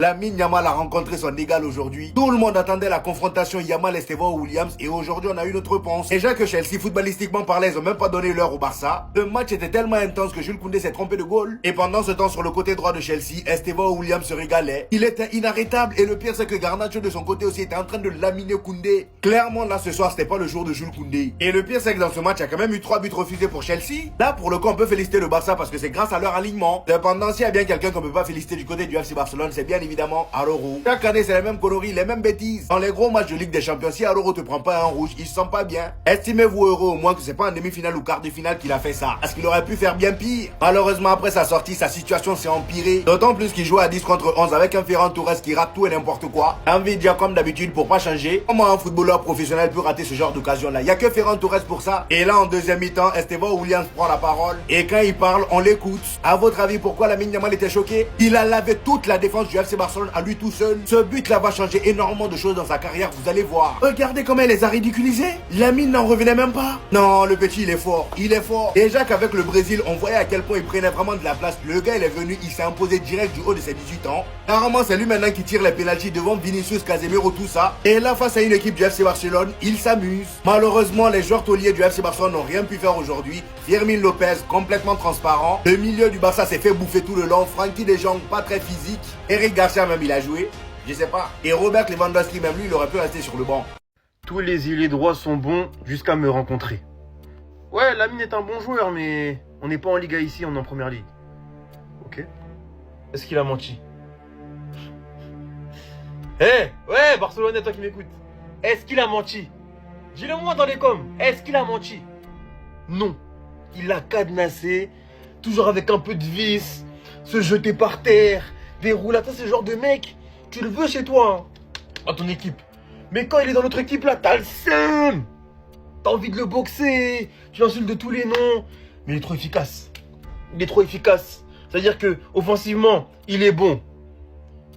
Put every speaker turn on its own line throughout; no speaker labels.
Lamine Yamal a rencontré son égal aujourd'hui. Tout le monde attendait la confrontation Yamal-Estevao-Williams et aujourd'hui on a eu notre réponse. Déjà que Chelsea, footballistiquement parlant, ils ont même pas donné l'heure au Barça. Le match était tellement intense que Jules Koundé s'est trompé de goal. Et pendant ce temps, sur le côté droit de Chelsea, Estevao-Williams se régalait. Il était inarrêtable et le pire c'est que Garnacho de son côté aussi était en train de laminer Koundé. Clairement là ce soir c'était pas le jour de Jules Koundé. Et le pire c'est que dans ce match, il y a quand même eu 3 buts refusés pour Chelsea. Là pour le coup on peut féliciter le Barça parce que c'est grâce à leur alignement. Cependant s'il y a bien quelqu'un qu'on peut pas féliciter du côté du FC Barcelone, c'est bien évidemment Araujo. Chaque année c'est les mêmes conneries, les mêmes bêtises. Dans les gros matchs de Ligue des Champions, si Araujo te prend pas un rouge, il se sent pas bien. Estimez-vous heureux au moins que c'est pas en demi-finale ou quart de finale qu'il a fait ça. Parce qu'il aurait pu faire bien pire. Malheureusement après sa sortie, sa situation s'est empirée. D'autant plus qu'il joue à 10 contre 11 avec un Ferran Torres qui rate tout et n'importe quoi. Envie de dire comme d'habitude pour pas changer. Comment un footballeur professionnel peut rater ce genre d'occasion là? Il y a que Ferran Torres pour ça. Et là en deuxième mi-temps, Estevao-Williams prend la parole. Et quand il parle, on l'écoute. À votre avis, pourquoi Lamine Yamal était choqué? Il a lavé toute la défense du FC Barcelone à lui tout seul. Ce but-là va changer énormément de choses dans sa carrière, vous allez voir. Regardez comment il les a ridiculisés. Lamine n'en revenait même pas. Non, le petit, il est fort. Il est fort. Déjà qu'avec le Brésil, on voyait à quel point il prenait vraiment de la place. Le gars, il est venu, il s'est imposé direct du haut de ses 18 ans. Normalement, c'est lui maintenant qui tire les pénaltys devant Vinicius, Casemiro, tout ça. Et là, face à une équipe du FC Barcelone, il s'amuse. Malheureusement, les joueurs tauliers du FC Barcelone n'ont rien pu faire aujourd'hui. Firmin Lopez, complètement transparent. Le milieu du Barça s'est fait bouffer tout le long. Frankie de Jong, pas très physique. Eric Garcia, même, il a joué. Je sais pas. Et Robert Lewandowski, même lui, il aurait pu rester sur le banc.
Tous les ailiers droits sont bons jusqu'à me rencontrer. Ouais, Lamine est un bon joueur, mais on n'est pas en Liga ici, on est en Première Ligue. Ok. Est-ce qu'il a menti? Ouais, Barcelonais, toi qui m'écoutes. Est-ce qu'il a menti? Dis-le moi dans les coms. Est-ce qu'il a menti? Non. Il a cadenassé, toujours avec un peu de vis, se jeter par terre, des roulades. C'est ce genre de mec, tu le veux chez toi, hein, dans ton équipe. Mais quand il est dans notre équipe là, t'as le seum. T'as envie de le boxer, tu l'insultes de tous les noms. Mais il est trop efficace. Il est trop efficace. C'est-à-dire que offensivement, il est bon.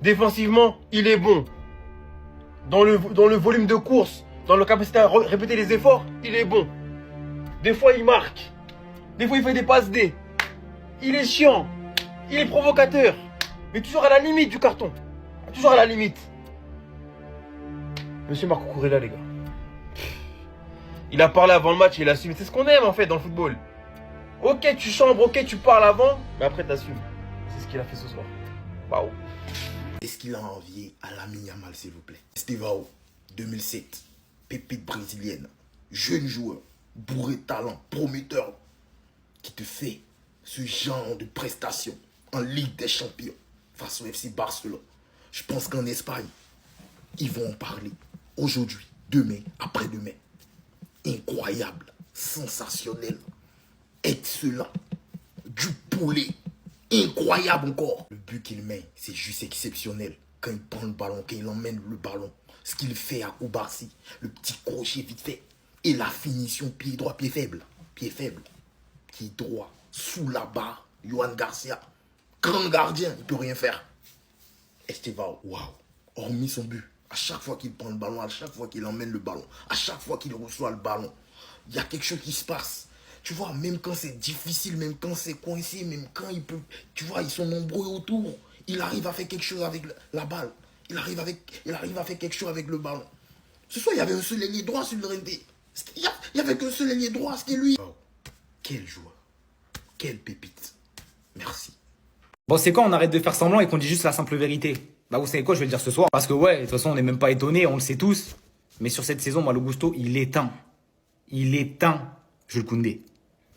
Défensivement, il est bon. Dans le volume de course, dans la capacité à répéter les efforts, il est bon. Des fois, il marque. Des fois, il fait des passes D. Il est chiant. Il est provocateur. Mais toujours à la limite du carton. Toujours à la limite. Monsieur Marco Kurela, les gars. Il a parlé avant le match, il a assumé. C'est ce qu'on aime en fait dans le football. Ok, tu chambres, ok, tu parles avant, mais après t'assumes. C'est ce qu'il a fait ce soir. Waouh.
Est-ce qu'il a envié à Lamine Yamal, s'il vous plaît? Estevao, 2007, pépite brésilienne, jeune joueur, bourré de talent, prometteur, qui te fait ce genre de prestation en Ligue des Champions face au FC Barcelone. Je pense qu'en Espagne, ils vont en parler aujourd'hui, demain, après-demain. Incroyable, sensationnel, excellent, du poulet, incroyable encore. Le but qu'il met, c'est juste exceptionnel. Quand il prend le ballon, quand il emmène le ballon, ce qu'il fait à Koubarsi, le petit crochet vite fait, et la finition pied droit, pied faible, pied droit, sous la barre, Johan Garcia, grand gardien, il peut rien faire. Estevao, waouh, hormis son but. À chaque fois qu'il prend le ballon, à chaque fois qu'il emmène le ballon, à chaque fois qu'il reçoit le ballon, il y a quelque chose qui se passe. Tu vois, même quand c'est difficile, même quand c'est coincé, même quand il peut... Tu vois, ils sont nombreux autour. Il arrive à faire quelque chose avec la balle. Il arrive à faire quelque chose avec le ballon. Ce soir, il y avait un seul ailier droit sur le RND. Il y avait qu'un seul ailier droit, c'était lui. Oh, quel joueur. Quelle pépite. Merci.
Bon, c'est quand on arrête de faire semblant et qu'on dit juste la simple vérité? Bah, vous savez quoi, je vais le dire ce soir. Parce que ouais, de toute façon, on n'est même pas étonnés, on le sait tous. Mais sur cette saison, Malo Gusto, il éteint. Il éteint Jules Koundé.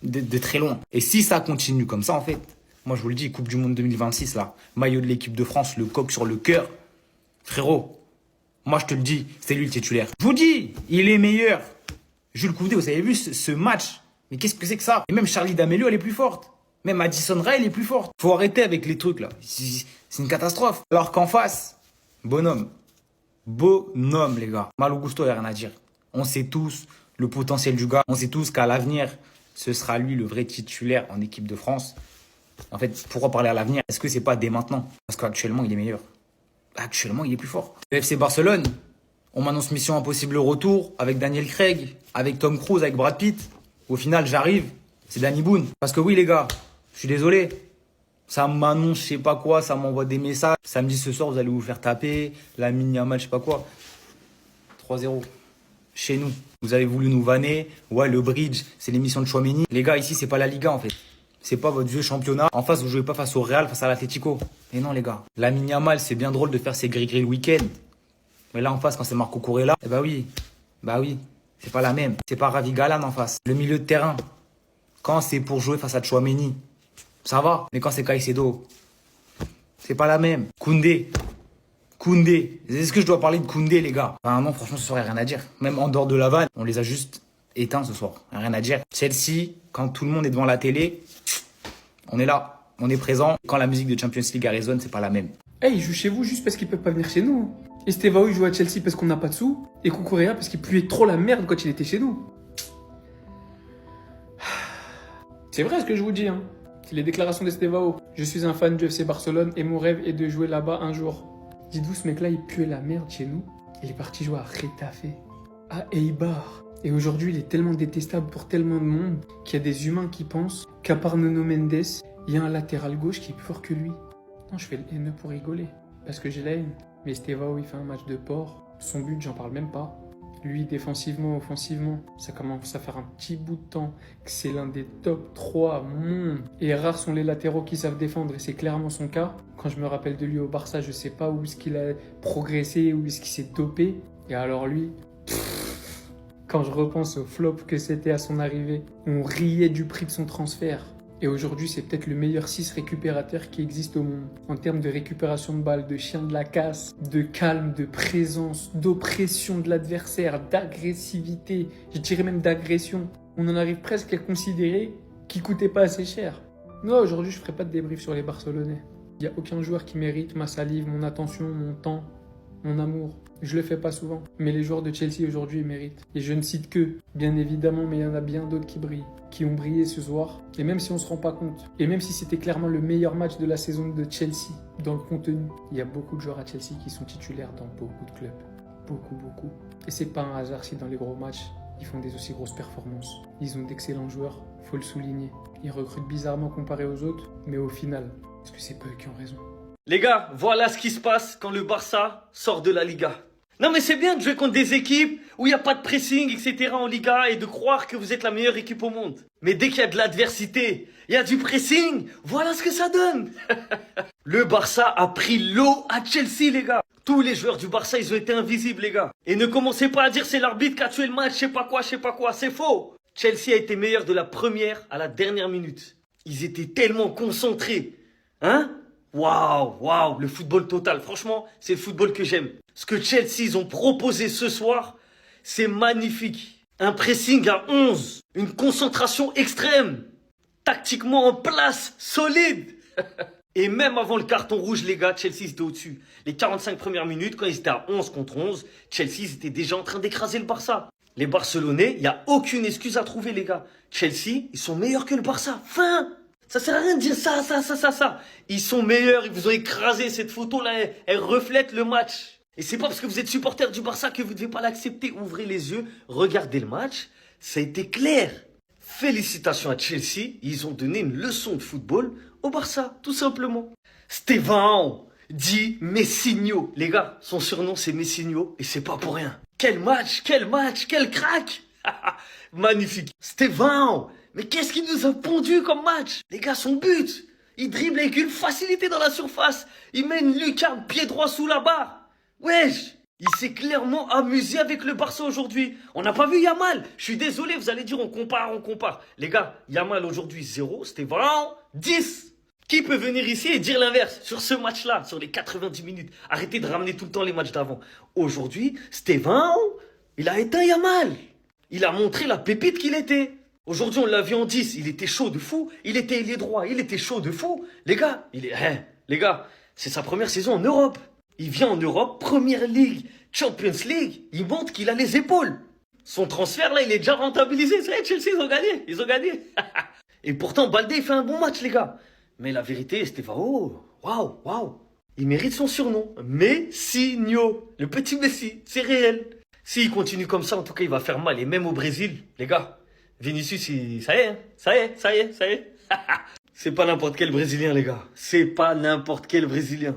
De très loin. Et si ça continue comme ça, en fait, moi je vous le dis, Coupe du Monde 2026, là, maillot de l'équipe de France, le coq sur le cœur. Frérot, moi je te le dis, c'est lui le titulaire. Je vous dis, il est meilleur. Jules Koundé, vous avez vu ce match? Mais qu'est-ce que c'est que ça? Et même Charlie D'Amelio, elle est plus forte. Même Addison Rae, elle est plus forte. Faut arrêter avec les trucs là. C'est une catastrophe. Alors qu'en face, bonhomme. Bonhomme, les gars. Malo Gusto, il n'y a rien à dire. On sait tous le potentiel du gars. On sait tous qu'à l'avenir, ce sera lui le vrai titulaire en équipe de France. En fait, pourquoi parler à l'avenir? Est-ce que c'est pas dès maintenant? Parce qu'actuellement, il est meilleur. Actuellement, il est plus fort. Le FC Barcelone, on m'annonce mission impossible retour avec Daniel Craig, avec Tom Cruise, avec Brad Pitt. Au final, j'arrive. C'est Danny Boone. Parce que oui, les gars, je suis désolé. Ça m'annonce, je sais pas quoi, ça m'envoie des messages. Ça me dit ce soir, vous allez vous faire taper. La mini-amal, je sais pas quoi. 3-0. Chez nous. Vous avez voulu nous vanner. Ouais, le bridge, c'est l'émission de Chouameni. Les gars, ici, c'est pas la Liga, en fait. C'est pas votre vieux championnat. En face, vous jouez pas face au Real, face à l'Atlético. Et non, les gars. La mini-amal, c'est bien drôle de faire ses gris-gris le week-end. Mais là, en face, quand c'est Marco Corella, eh bah oui. Bah oui. C'est pas la même. C'est pas Ravi Galan en face. Le milieu de terrain. Quand c'est pour jouer face à Chouameni, ça va. Mais quand c'est Caicedo, c'est pas la même. Koundé. Est-ce que je dois parler de Koundé, les gars? Enfin, non, franchement, ce soir, il n'y a rien à dire. Même en dehors de la vanne, on les a juste éteints ce soir. Il n'y a rien à dire. Chelsea, quand tout le monde est devant la télé, on est là. On est présent. Quand la musique de Champions League résonne, c'est pas la même.
Hey, ils jouent chez vous juste parce qu'ils peuvent pas venir chez nous. Estevao, il joue à Chelsea parce qu'on n'a pas de sous. Et Cucurella parce qu'il puait trop la merde quand il était chez nous. C'est vrai ce que je vous dis, hein. C'est les déclarations d'Estevao. Je suis un fan du FC Barcelone et mon rêve est de jouer là-bas un jour. Dites-vous, ce mec-là, il puait la merde chez nous. Il est parti jouer à Retafe, à Eibar. Et aujourd'hui, il est tellement détestable pour tellement de monde qu'il y a des humains qui pensent qu'à part Nuno Mendes, il y a un latéral gauche qui est plus fort que lui. Non, je fais le haineux pour rigoler, parce que j'ai la haine. Mais Estevao, il fait un match de porc. Son but, j'en parle même pas. Lui, défensivement, offensivement, ça commence à faire un petit bout de temps que c'est l'un des top 3 monde. Et rares sont les latéraux qui savent défendre, et c'est clairement son cas. Quand je me rappelle de lui au Barça, je sais pas où est-ce qu'il a progressé, où est-ce qu'il s'est dopé. Et alors lui, quand je repense au flop que c'était à son arrivée, on riait du prix de son transfert. Et aujourd'hui, c'est peut-être le meilleur 6 récupérateur qui existe au monde. En termes de récupération de balles, de chien de la casse, de calme, de présence, d'oppression de l'adversaire, d'agressivité, je dirais même d'agression. On en arrive presque à considérer qu'il coûtait pas assez cher. Non, aujourd'hui, je ferai pas de débrief sur les Barcelonais. Il n'y a aucun joueur qui mérite ma salive, mon attention, mon temps, mon amour. Je le fais pas souvent. Mais les joueurs de Chelsea aujourd'hui, ils méritent. Et je ne cite que, bien évidemment, mais il y en a bien d'autres qui brillent, qui ont brillé ce soir. Et même si on se rend pas compte, et même si c'était clairement le meilleur match de la saison de Chelsea, dans le contenu, il y a beaucoup de joueurs à Chelsea qui sont titulaires dans beaucoup de clubs. Beaucoup. Et c'est pas un hasard si dans les gros matchs, ils font des aussi grosses performances. Ils ont d'excellents joueurs, faut le souligner. Ils recrutent bizarrement comparé aux autres, mais au final, est-ce que c'est pas eux qui ont raison?
Les gars, voilà ce qui se passe quand le Barça sort de la Liga. Non mais c'est bien de jouer contre des équipes où il n'y a pas de pressing, etc. en Liga et de croire que vous êtes la meilleure équipe au monde. Mais dès qu'il y a de l'adversité, il y a du pressing, voilà ce que ça donne. Le Barça a pris l'eau à Chelsea, les gars. Tous les joueurs du Barça, ils ont été invisibles, les gars. Et ne commencez pas à dire c'est l'arbitre qui a tué le match, je sais pas quoi, c'est faux. Chelsea a été meilleur de la première à la dernière minute. Ils étaient tellement concentrés. Hein? Waouh, le football total. Franchement, c'est le football que j'aime. Ce que Chelsea ils ont proposé ce soir, c'est magnifique. Un pressing à 11, une concentration extrême, tactiquement en place, solide. Et même avant le carton rouge, les gars, Chelsea était au-dessus. Les 45 premières minutes, quand ils étaient à 11 contre 11, Chelsea ils étaient déjà en train d'écraser le Barça. Les Barcelonais, il n'y a aucune excuse à trouver, les gars. Chelsea, ils sont meilleurs que le Barça. Fin. Ça sert à rien de dire ça. Ils sont meilleurs, ils vous ont écrasé. Cette photo-là, elle reflète le match. Et c'est pas parce que vous êtes supporter du Barça que vous ne devez pas l'accepter. Ouvrez les yeux, regardez le match. Ça a été clair. Félicitations à Chelsea. Ils ont donné une leçon de football au Barça, tout simplement. Stéphane dit Messinho. Les gars, son surnom c'est Messinho et c'est pas pour rien. Quel match, quel crack. Magnifique. Stéphane, mais qu'est-ce qu'il nous a pondu comme match? Les gars, son but, il dribble avec une facilité dans la surface. Il met une lucarne pied droit sous la barre. Wesh, il s'est clairement amusé avec le Barça aujourd'hui. On n'a pas vu Yamal. Je suis désolé, vous allez dire on compare. Les gars, Yamal aujourd'hui 0, Stéphane 10. Qui peut venir ici et dire l'inverse sur ce match-là, sur les 90 minutes? Arrêtez de ramener tout le temps les matchs d'avant. Aujourd'hui, Stéphane, il a éteint Yamal. Il a montré la pépite qu'il était. Aujourd'hui, on l'a vu en 10. Il était chaud de fou. Il était ailier droit. Il était chaud de fou. Les gars, les gars, c'est sa première saison en Europe. Il vient en Europe, Première Ligue, Champions League. Il montre qu'il a les épaules. Son transfert, là, il est déjà rentabilisé. Ça y est, Chelsea, ils ont gagné. Et pourtant, Baldé, il fait un bon match, les gars. Mais la vérité, Stéphano, waouh. Il mérite son surnom. Messinho. Le petit Messi, c'est réel. S'il continue comme ça, en tout cas, il va faire mal. Et même au Brésil, les gars, Vinicius, ça y est. C'est pas n'importe quel Brésilien, les gars. C'est pas n'importe quel Brésilien.